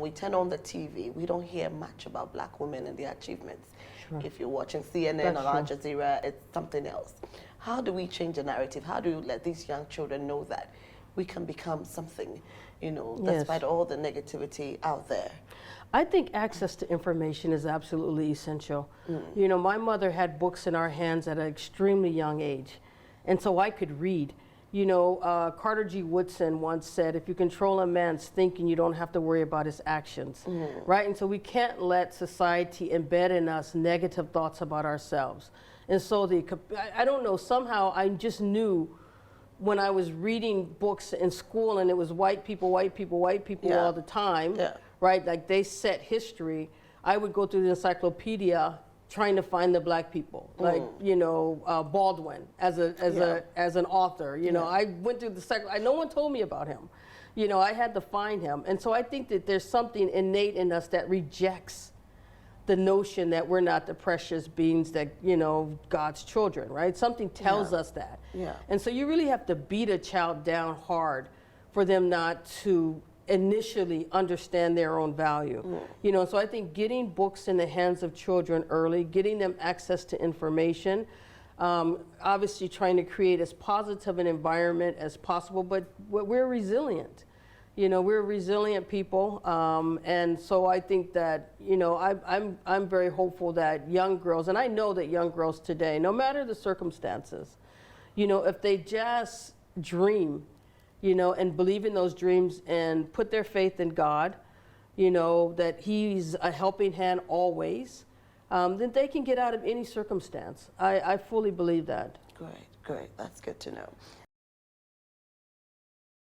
we turn on the TV, we don't hear much about black women and their achievements. Sure. If you're watching CNN or Al Jazeera, it's something else. How do we change the narrative? How do you let these young children know that we can become something, you know, despite all the negativity out there? I think access to information is absolutely essential. You know, my mother had books in our hands at an extremely young age, and so I could read. You know, Carter G. Woodson once said, if you control a man's thinking, you don't have to worry about his actions, right? And so we can't let society embed in us negative thoughts about ourselves. And so I don't know, somehow I just knew when I was reading books in school and it was white people all the time, right? Like they set history. I would go through the encyclopedia trying to find the black people, like, you know, Baldwin as an author. You know, I went through no one told me about him. You know, I had to find him. And so I think that there's something innate in us that rejects the notion that we're not the precious beings that, you know, God's children, right? Something tells us that. And so you really have to beat a child down hard for them not to initially understand their own value. You know, so I think getting books in the hands of children early, getting them access to information, obviously trying to create as positive an environment as possible, but we're resilient. You know, we're resilient people, and so I think that, you know, I'm very hopeful that young girls, and I know that young girls today, no matter the circumstances, you know, if they just dream, you know, and believe in those dreams and put their faith in God, you know, that He's a helping hand always, then they can get out of any circumstance. I fully believe that. Great, great. That's good to know.